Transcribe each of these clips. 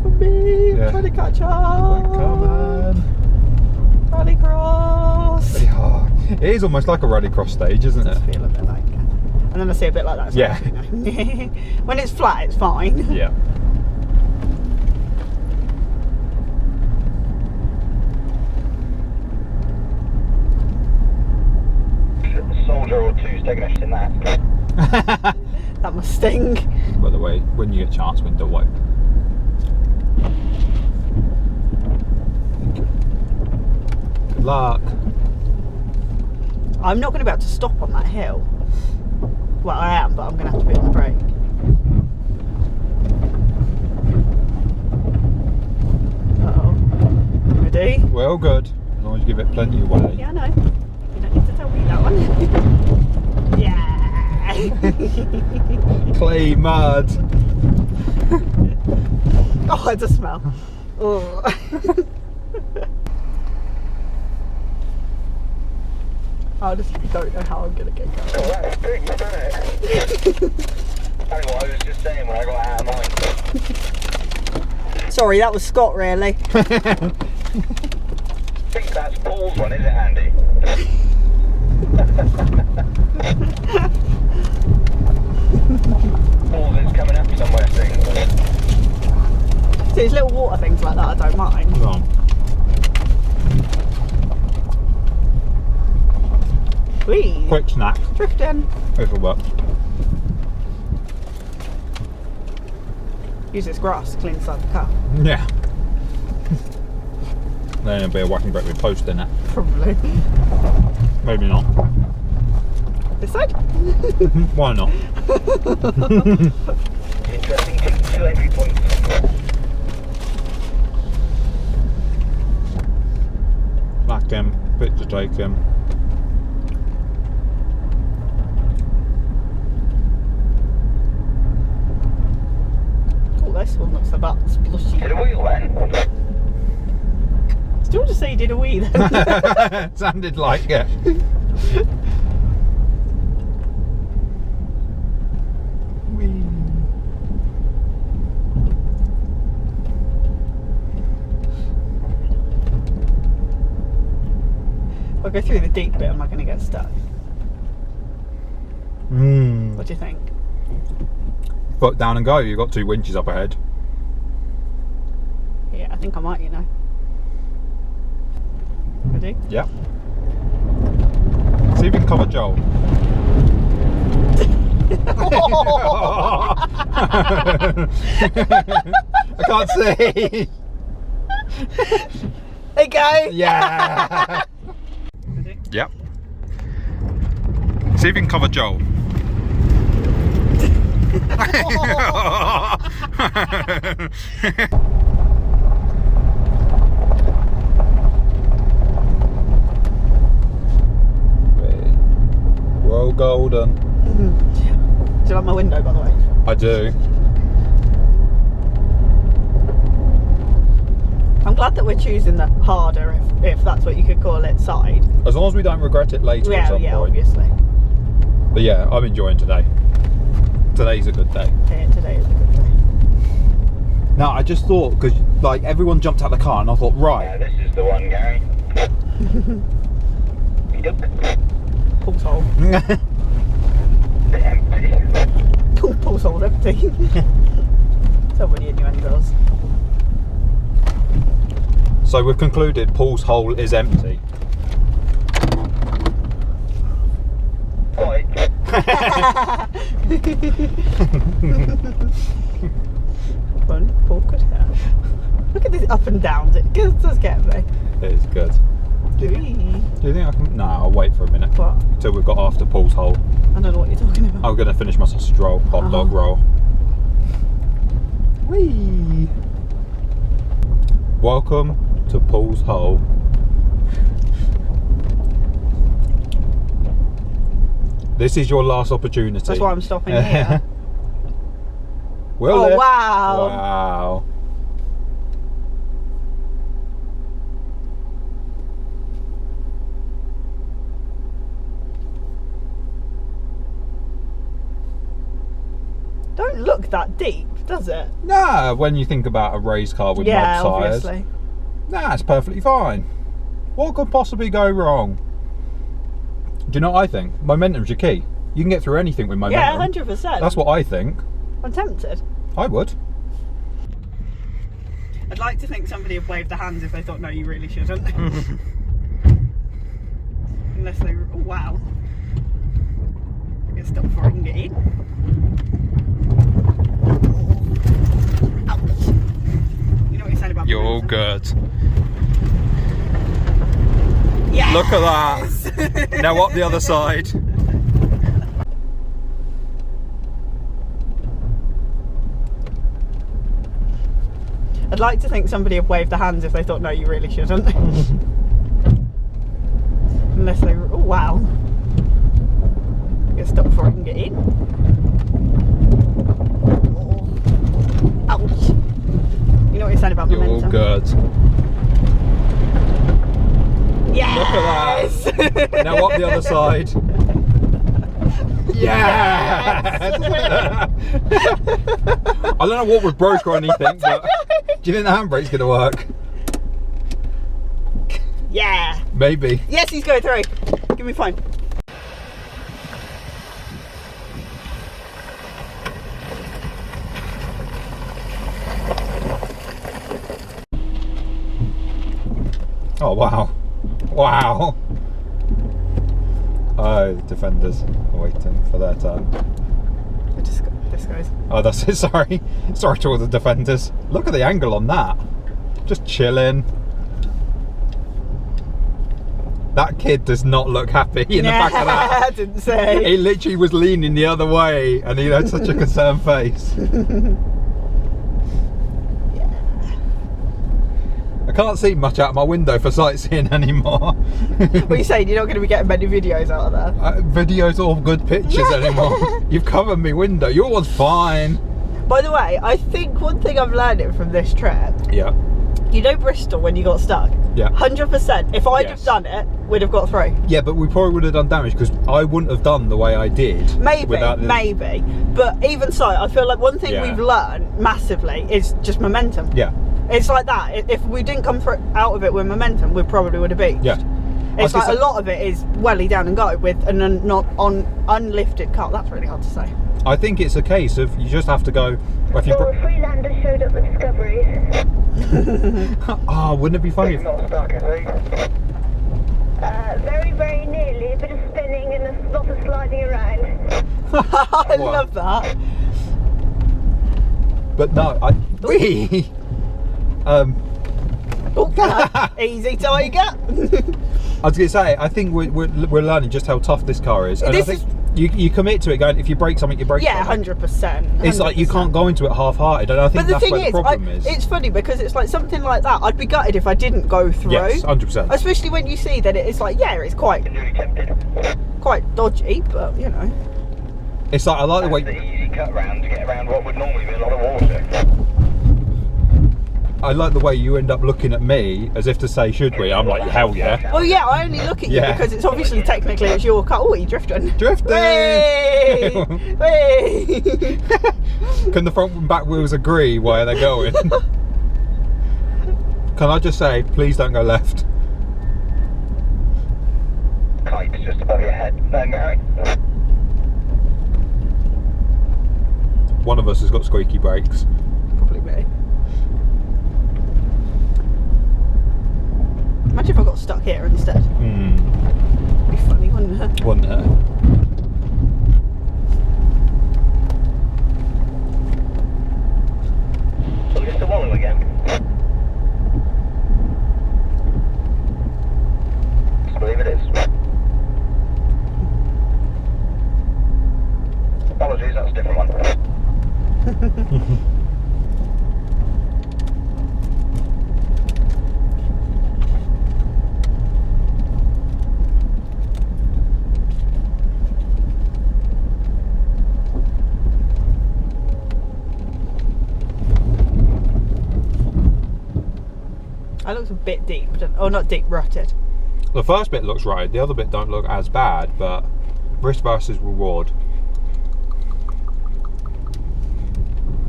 for me. Yeah. I'm trying to catch up. Come on. Rallycross. Yeah. It is almost like a rallycross stage, isn't I it? feel a bit like it. And then I see a bit like that. Yeah. When it's flat, it's fine. Yeah. Soldier or two's taking a shit in that. That must sting. By the way, when you get a chance, window wipe. Good luck. I'm not going to be able to stop on that hill. Well, I am, but I'm going to have to be on the brake. Uh-oh. Ready? Well, good. As long as you give it plenty of way. Yeah, I know. You don't need to tell me that one. Yeah. Clay mud. Oh, it's a smell. Oh. I just don't know how I'm going to get going. Oh, that's big, isn't it? That's what I was just saying when I got out of mine. Sorry, that was Scott, really. I think that's Paul's one, is it, Andy? Paul's is coming up somewhere soon. See, there's little water things like that I don't mind. Come on. Whee! Quick snack. Drifting. If it works. Use this grass to clean inside the car. Yeah. Then it'll be a whacking break with toast in it. Probably. Maybe not. This side? Why not? Interesting, 2 entry points. Back him, picture take him. Oh, this one looks about splushy. Hit a wheel then. Did you just say you did a wee then? Sounded like it. Whee. If I go through the deep bit, am I going to get stuck? What do you think? Foot down and go. You've got 2 winches up ahead. Yeah, I think I might, you know. Ready? Yep. See if you can cover Joel. I can't see. Hey, go! Yeah. Ready? Yep. See if you can cover Joel. Well golden. Do you like my window, by the way? I do. I'm glad that we're choosing the harder, if that's what you could call it, side. As long as we don't regret it later at some Yeah, point. obviously. But yeah, I'm enjoying today. Today's a good day. Yeah, today is a good day. Now, I just thought, because like everyone jumped out of the car and I thought, Yeah, right, this is the one, Gary. Pulse hole. Empty. Pulse hole's empty. So many innuendos. so we've concluded Paul's hole is empty. Right. Fun, Paul could have. Look at these up and downs, it does get me. It is good. Do you think I can? No, I'll wait for a minute. What? Till we've got after Paul's hole. I don't know what you're talking about. I'm going to finish my sausage roll, hot dog roll. Whee! Welcome to Paul's hole. This is your last opportunity. That's why I'm stopping here. Will Oh, it? wow. Wow. Don't look that deep. Does it? Nah, when you think about a race car with mud tyres, obviously. nah, it's perfectly fine. What could possibly go wrong? Do you know what I think? Momentum's your key. You can get through anything with momentum. Yeah, 100%. That's what I think. I'm tempted. I would. I'd like to think somebody would wave their hands if they thought, no, you really shouldn't. Unless they were, oh wow. I can stop before I can get in. Ouch. You know what you're saying about You're all momentum? good. Yes! Look at that. Now up the other side. I'd like to think somebody would wave their hands if they thought, no, you really shouldn't. Unless they were, oh wow. I can stop before I can get in. Oh. Ouch. You know what you're saying about You're all momentum? good. Yes! Look at that. Now up the other side. Yes! I don't know what was broke or anything, but do you think the handbrake's going to work? Yeah. Maybe. Yes, he's going through. Give me 5. Oh, wow. Wow. Oh, defenders are waiting for their turn. This goes. Oh, that's it. Sorry. Sorry to all the defenders. Look at the angle on that. Just chilling. That kid does not look happy in the back of that. I didn't say. He literally was leaning the other way and he had such a concerned face. I can't see much out of my window for sightseeing anymore. What are you saying? You're not going to be getting many videos out of there? Videos or good pictures anymore. You've covered me window. Your one's fine. By the way, I think one thing I've learned from this trip, Yeah. you know Bristol when you got stuck? Yeah. 100%. If I'd Yes. have done it, we'd have got through. Yeah, but we probably would have done damage because I wouldn't have done the way I did. Maybe, without the... maybe. But even so, I feel like one thing Yeah. we've learned massively is just momentum. Yeah. It's like that. If we didn't come through out of it with momentum, we probably would have beached. Yeah. It's like a lot of it is welly down and go with an unlifted car. That's really hard to say. I think it's a case of you just have to go. If you Freelander showed up with discoveries. oh, wouldn't it be funny? He's not stuck, is he? Very, very nearly. A bit of spinning and a lot of sliding around. I love that. But no, Easy, tiger. I was going to say, I think we're learning just how tough this car is, and I think you commit to it. Going, if you break something, you break. Yeah, something. 100%. It's like you can't go into it half-hearted, and I think But the that's thing where the problem is. it's funny because it's like something like that. I'd be gutted if I didn't go through. Yes, 100%. Especially when you see that it's like, yeah, it's quite Really tempted. dodgy, but you know. It's like I like the That's way the easy cut round to get around what would normally be a lot of water. I like the way you end up looking at me as if to say, should we? I'm like, hell yeah. Well, yeah, I only look at you Yeah. because it's obviously technically it's your car. Oh, you're drifting. Drifting! Hey! Hey! Can the front and back wheels agree where they're going? Can I just say, please don't go left? Kite's just above your head. No, no. One of us has got squeaky brakes. Probably me. Imagine if I got stuck here instead. It'd be funny, wouldn't it? Wouldn't it? So just a wallow again. I believe it is. Apologies, that's a different one. That looks a bit deep, not deep, rutted. The first bit looks right, the other bit don't look as bad, but risk versus reward.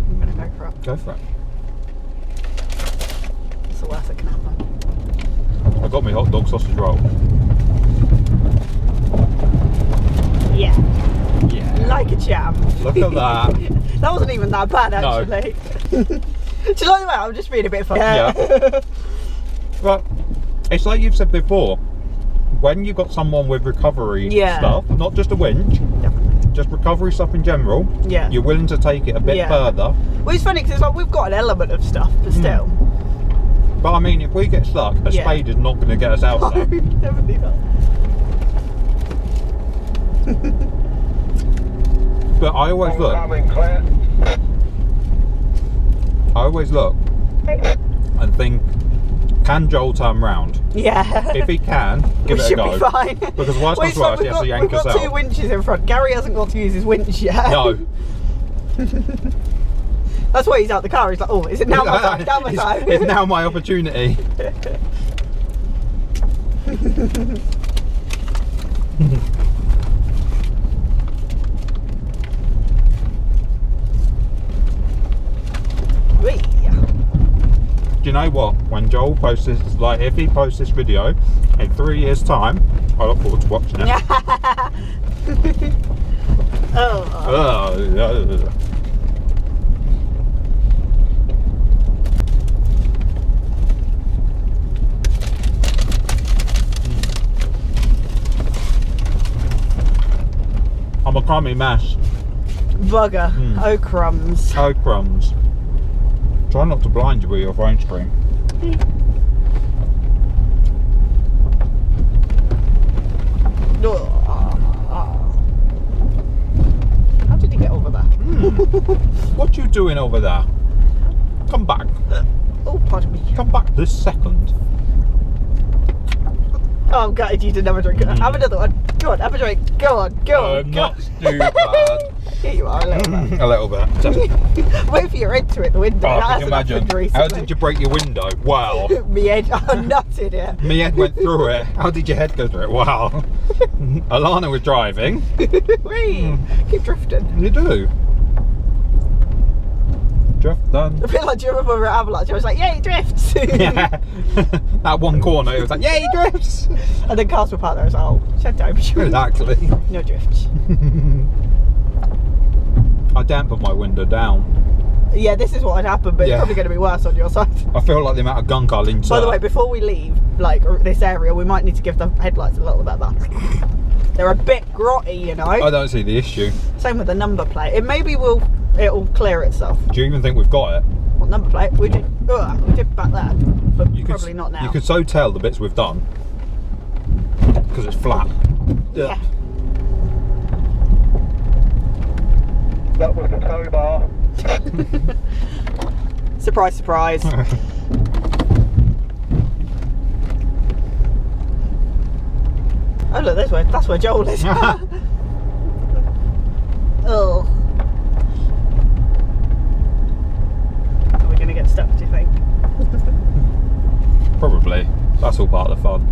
I'm gonna go Go for it. It's the worst that can happen. I got me hot dog sausage roll. Yeah. Yeah. Like a champ. Look at that. That wasn't even that bad, No. actually. Do you like the way I'm just being a bit funny? Yeah. But it's like you've said before, when you've got someone with recovery stuff, not just a winch, just recovery stuff in general, you're willing to take it a bit further. Well, it's funny because it's like we've got an element of stuff, but still. But I mean, if we get stuck, a spade is not going to get us out No, there. definitely not. But I always look. I always look and think, can Joel turn round? Yeah. If he can, give it a go. We should be fine. Because worst comes to worst, he has to yank us We've got two out. winches in front. Gary hasn't got to use his winch yet. No. That's why he's out the car. He's like, oh, is it now my time? Now my time. It's now my opportunity. Whee. Do you know what? When Joel posts this, like if he posts this video in 3 years' time, I look forward to watching it. Oh. I'm a crummy mess. Bugger. Oh, crumbs. Oh, crumbs. Try not to blind you with your phone screen. How did he get over there? What you doing over there? Come back. Oh, pardon me. Come back this second. Oh, I'm gutted you didn't have a drink. Have another one. Go on, have a drink. Go on, go on. I'm go not on. stupid. Here you are, a little bit. A little bit. Just, Wait for your head to hit the window. oh, That can you hasn't happened imagine? recently. How did you break your window? Wow. Me head, I'm nutted it. My head went through it. How did your head go through it? Wow. Alana was driving. Whee! Keep drifting. You do. Drift done. I feel like, do you remember we were at Avalanche? I was like, yay, drifts! Yeah. That one corner, it was like, yay, drifts! And then cars were parked there. I was like, oh, shut down. Exactly. No drifts. I dampened my window down. Yeah, this is what had happened, but it's probably going to be worse on your side. I feel like the amount of gunk I'll insert. By the way, before we leave, like this area, we might need to give the headlights a little bit back. They're a bit grotty, you know. I don't see the issue. Same with the number plate. It maybe it'll clear itself. Do you even think we've got it? What number plate? We did back there, but probably not now. You could so tell the bits we've done because it's flat. Yeah. That was the tow bar. Surprise, surprise. Oh look, that's where Joel is. Oh. Are we gonna get stuck, do you think? Probably. That's all part of the fun.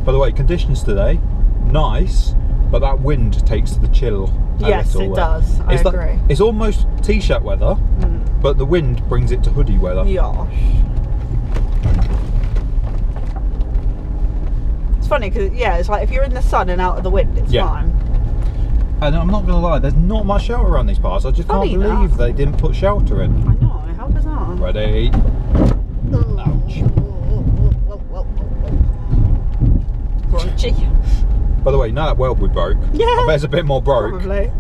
By the way, conditions today, nice, but that wind takes the chill a Yes, little. it does. I agree. It's almost t-shirt weather, but the wind brings it to hoodie weather. Yosh. It's funny because it's like if you're in the sun and out of the wind, it's fine. And I'm not gonna lie, there's not much shelter around these parts. I just can't Funny believe that. they didn't put shelter in. I know. How bizarre. Ready? Ouch. Crunchy. By the way, now that weld we broke, Yeah. I bet there's a bit more broke. Probably.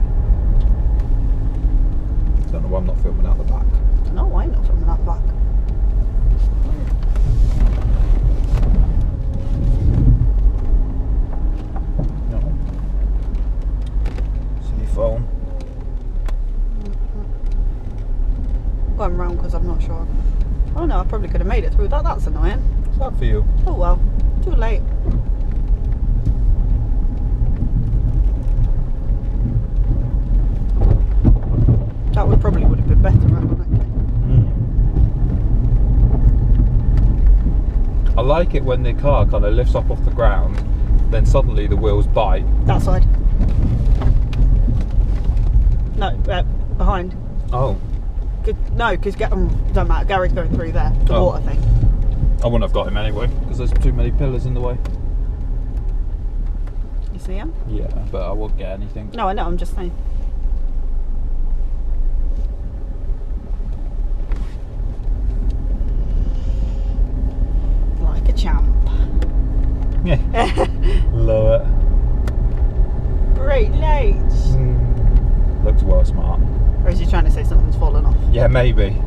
Don't know why I'm not filming out the back. No, I ain't not filming that back. No. Silly phone. Going round because I'm not sure. Oh no, I probably could have made it through that. That's annoying. What's that for you? Oh well, too late. That probably would have been better, ironically. I like it when the car kind of lifts up off the ground, then suddenly the wheels bite. That side. No, behind. Oh. No, because don't matter. Gary's going through there. The water thing. I wouldn't have got him anyway because there's too many pillars in the way. You see him? Yeah, but I won't get anything. No, I know. I'm just saying. Like a champ. Yeah. Love it. Great lights. Looks well smart. Or is he trying to say something's fallen off? Yeah, maybe.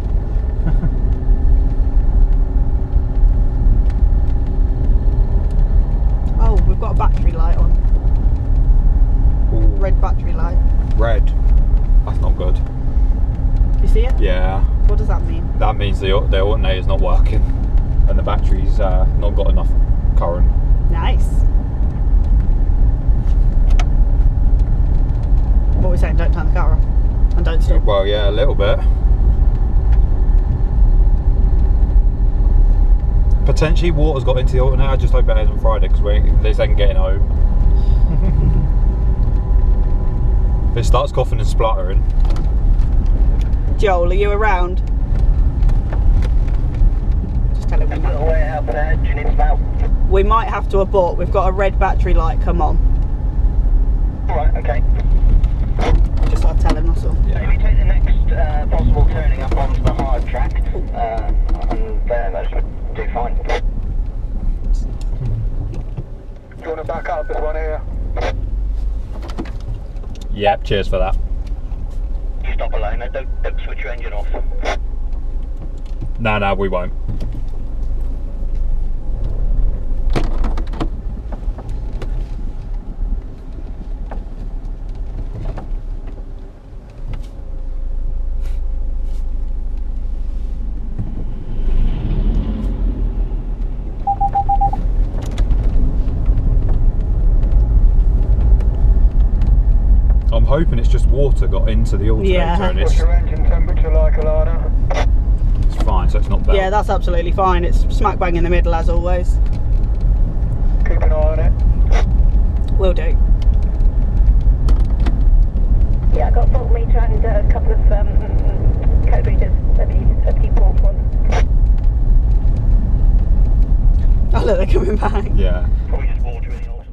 Oh, we've got a battery light on. Ooh. Red battery light. Red. That's not good. You see it? Yeah. What does that mean? That means the alternator's not working and the battery's not got enough current. Nice. What are we saying? Don't turn the car off. And don't stop. Well, yeah, a little bit. Potentially water's got into the alternator. I just hope it hasn't Friday because this ain't getting home. If it starts coughing and spluttering. Joel, are you around? Just tell him we might have to abort. We've got a red battery light come on. Alright, okay. Just thought I'd tell him, that's all. Yeah. If you take the next possible turning up onto the hard track, and there, that should do fine. Do you want to back up this one here? Yep, cheers for that. You stop Alana, don't switch your engine off. No, we won't. I'm hoping it's just water got into the alternator and it's... What's your engine temperature like, Alana? It's fine, so it's not bad. Yeah, that's absolutely fine. It's smack bang in the middle as always. Keep an eye on it. Will do. Yeah, I got voltmeter and a couple of code readers. A people one. Oh look, they're coming back. Yeah. Probably just water in the alternator.